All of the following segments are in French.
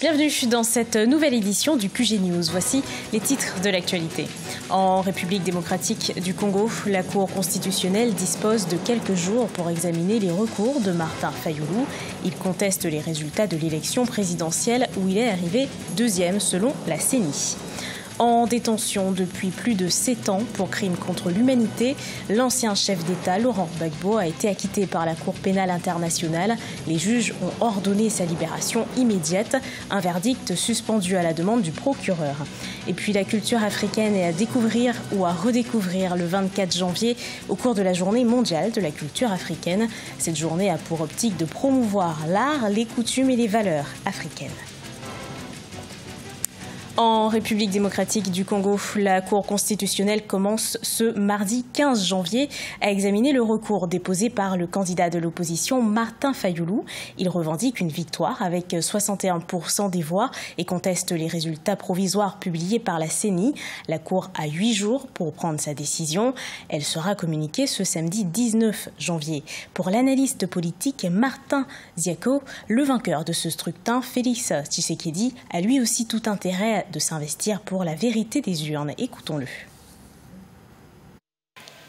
Bienvenue dans cette nouvelle édition du QG News. Voici les titres de l'actualité. En République démocratique du Congo, la Cour constitutionnelle dispose de quelques jours pour examiner les recours de Martin Fayulu. Il conteste les résultats de l'élection présidentielle où il est arrivé deuxième selon la CENI. En détention depuis plus de 7 ans pour crimes contre l'humanité, l'ancien chef d'État Laurent Gbagbo a été acquitté par la Cour pénale internationale. Les juges ont ordonné sa libération immédiate, un verdict suspendu à la demande du procureur. Et puis la culture africaine est à découvrir ou à redécouvrir le 24 janvier au cours de la journée mondiale de la culture africaine. Cette journée a pour optique de promouvoir l'art, les coutumes et les valeurs africaines. En République démocratique du Congo, la Cour constitutionnelle commence ce mardi 15 janvier à examiner le recours déposé par le candidat de l'opposition Martin Fayulu. Il revendique une victoire avec 61% des voix et conteste les résultats provisoires publiés par la CENI. La Cour a 8 jours pour prendre sa décision. Elle sera communiquée ce samedi 19 janvier. Pour l'analyste politique Martin Ziako, le vainqueur de ce scrutin, Félix Tshisekedi, a lui aussi tout intérêt de s'investir pour la vérité des urnes. Écoutons-le.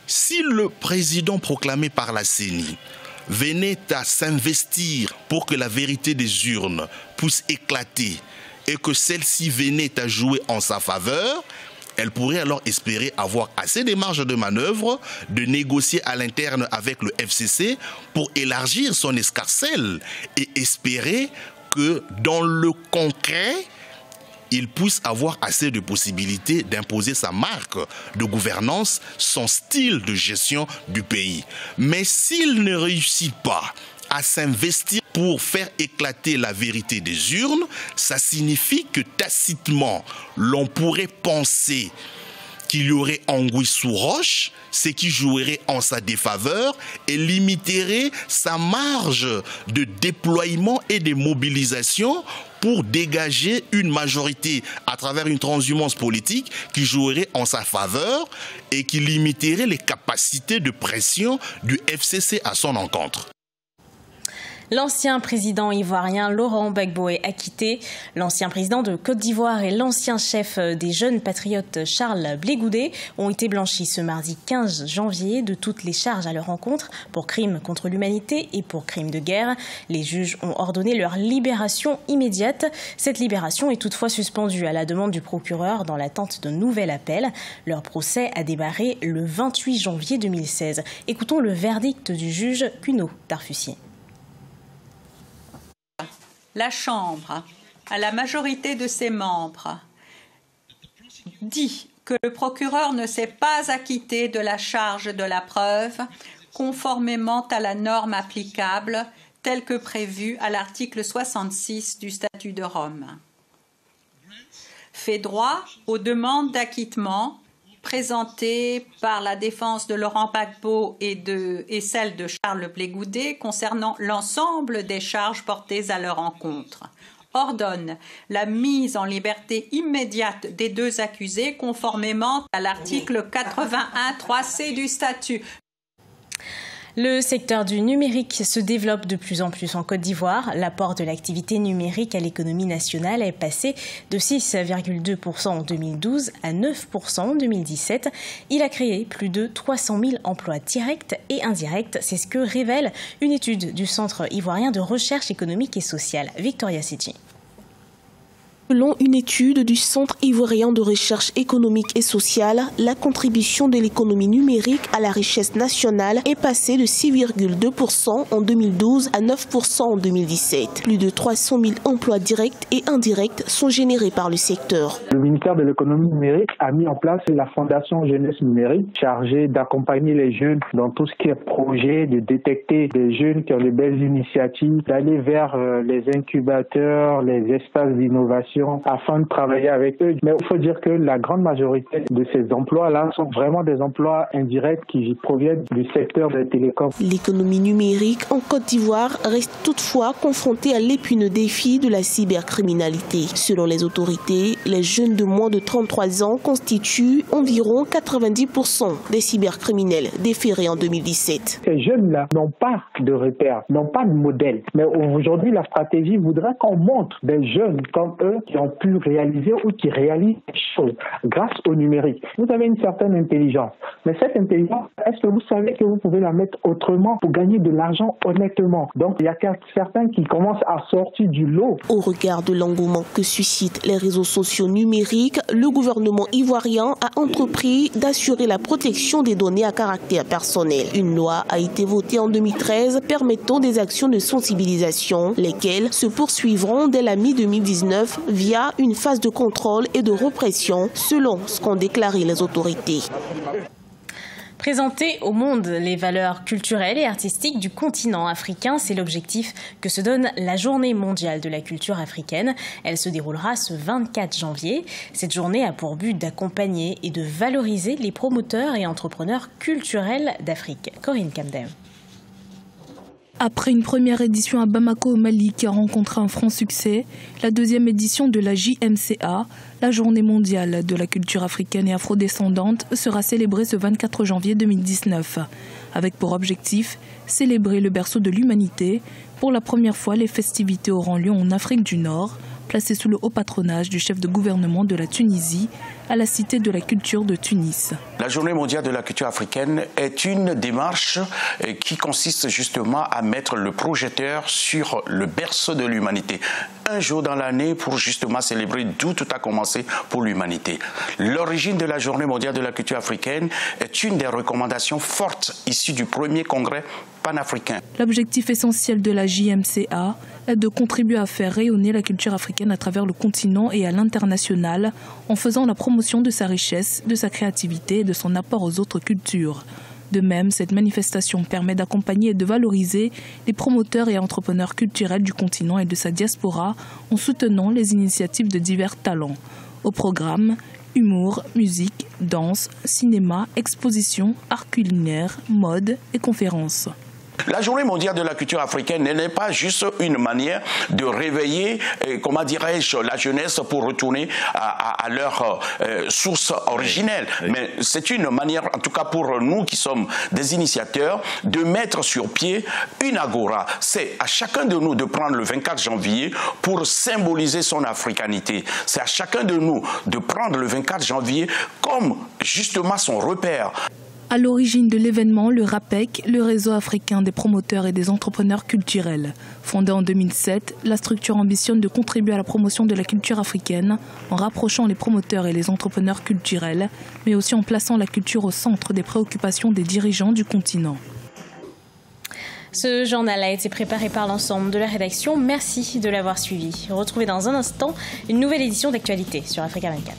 Si le président proclamé par la CENI venait à s'investir pour que la vérité des urnes puisse éclater et que celle-ci venait à jouer en sa faveur, elle pourrait alors espérer avoir assez de marge de manœuvre, de négocier à l'interne avec le FCC pour élargir son escarcelle et espérer que dans le concret, il puisse avoir assez de possibilités d'imposer sa marque de gouvernance, son style de gestion du pays. Mais s'il ne réussit pas à s'investir pour faire éclater la vérité des urnes, ça signifie que tacitement, l'on pourrait penser qu'il y aurait anguille sous roche, ce qui jouerait en sa défaveur et limiterait sa marge de déploiement et de mobilisation pour dégager une majorité à travers une transhumance politique qui jouerait en sa faveur et qui limiterait les capacités de pression du FCC à son encontre. L'ancien président ivoirien Laurent Gbagbo est acquitté. L'ancien président de Côte d'Ivoire et l'ancien chef des jeunes patriotes Charles Blé Goudé ont été blanchis ce mardi 15 janvier de toutes les charges à leur encontre pour crimes contre l'humanité et pour crimes de guerre. Les juges ont ordonné leur libération immédiate. Cette libération est toutefois suspendue à la demande du procureur dans l'attente d'un nouvel appel. Leur procès a démarré le 28 janvier 2016. Écoutons le verdict du juge Cuno Tarfusier. La Chambre, à la majorité de ses membres, dit que le procureur ne s'est pas acquitté de la charge de la preuve conformément à la norme applicable telle que prévue à l'article 66 du Statut de Rome. Fait droit aux demandes d'acquittement présentées par la défense de Laurent Gbagbo et celle de Charles Blé Goudé concernant l'ensemble des charges portées à leur encontre. Ordonne la mise en liberté immédiate des deux accusés conformément à l'article 81.3c du statut. Le secteur du numérique se développe de plus en plus en Côte d'Ivoire. L'apport de l'activité numérique à l'économie nationale est passé de 6,2% en 2012 à 9% en 2017. Il a créé plus de 300 000 emplois directs et indirects. C'est ce que révèle une étude du Centre ivoirien de recherche économique et sociale. Victoria City. Selon une étude du Centre ivoirien de recherche économique et sociale, la contribution de l'économie numérique à la richesse nationale est passée de 6,2% en 2012 à 9% en 2017. Plus de 300 000 emplois directs et indirects sont générés par le secteur. Le ministère de l'économie numérique a mis en place la Fondation Jeunesse Numérique, chargée d'accompagner les jeunes dans tout ce qui est projet, de détecter des jeunes qui ont de belles initiatives, d'aller vers les incubateurs, les espaces d'innovation, afin de travailler avec eux. Mais il faut dire que la grande majorité de ces emplois-là sont vraiment des emplois indirects qui proviennent du secteur des télécoms. L'économie numérique en Côte d'Ivoire reste toutefois confrontée à l'épineux défi de la cybercriminalité. Selon les autorités, les jeunes de moins de 33 ans constituent environ 90% des cybercriminels déférés en 2017. Ces jeunes-là n'ont pas de repères, n'ont pas de modèle. Mais aujourd'hui, la stratégie voudrait qu'on montre des jeunes comme eux qui ont pu réaliser ou qui réalisent des choses grâce au numérique. Vous avez une certaine intelligence. Mais cette intelligence, est-ce que vous savez que vous pouvez la mettre autrement pour gagner de l'argent honnêtement? Donc, il y a certains qui commencent à sortir du lot. Au regard de l'engouement que suscitent les réseaux sociaux numériques, le gouvernement ivoirien a entrepris d'assurer la protection des données à caractère personnel. Une loi a été votée en 2013 permettant des actions de sensibilisation, lesquelles se poursuivront dès la mi-2019 via une phase de contrôle et de répression, selon ce qu'ont déclaré les autorités. Présenter au monde les valeurs culturelles et artistiques du continent africain, c'est l'objectif que se donne la Journée mondiale de la culture africaine. Elle se déroulera ce 24 janvier. Cette journée a pour but d'accompagner et de valoriser les promoteurs et entrepreneurs culturels d'Afrique. Corinne Camden. Après une première édition à Bamako au Mali qui a rencontré un franc succès, la deuxième édition de la JMCA, la Journée mondiale de la culture africaine et afrodescendante, sera célébrée ce 24 janvier 2019, avec pour objectif célébrer le berceau de l'humanité. Pour la première fois, les festivités auront lieu en Afrique du Nord, placée sous le haut patronage du chef de gouvernement de la Tunisie, à la Cité de la Culture de Tunis. La Journée mondiale de la culture africaine est une démarche qui consiste justement à mettre le projecteur sur le berceau de l'humanité. Un jour dans l'année pour justement célébrer d'où tout a commencé pour l'humanité. L'origine de la Journée mondiale de la culture africaine est une des recommandations fortes issues du premier congrès panafricain. L'objectif essentiel de la JMCA est de contribuer à faire rayonner la culture africaine à travers le continent et à l'international en faisant la promotion de sa richesse, de sa créativité et de son apport aux autres cultures. De même, cette manifestation permet d'accompagner et de valoriser les promoteurs et entrepreneurs culturels du continent et de sa diaspora en soutenant les initiatives de divers talents. Au programme, humour, musique, danse, cinéma, exposition, art culinaire, mode et conférences. La Journée mondiale de la culture africaine n'est pas juste une manière de réveiller, comment dirais-je, la jeunesse pour retourner à leur source originelle. Mais c'est une manière, en tout cas pour nous qui sommes des initiateurs, de mettre sur pied une agora. C'est à chacun de nous de prendre le 24 janvier pour symboliser son africanité. C'est à chacun de nous de prendre le 24 janvier comme justement son repère. À l'origine de l'événement, le RAPEC, le réseau africain des promoteurs et des entrepreneurs culturels. Fondé en 2007, la structure ambitionne de contribuer à la promotion de la culture africaine en rapprochant les promoteurs et les entrepreneurs culturels, mais aussi en plaçant la culture au centre des préoccupations des dirigeants du continent. Ce journal a été préparé par l'ensemble de la rédaction. Merci de l'avoir suivi. Retrouvez dans un instant une nouvelle édition d'Actualité sur Africa 24.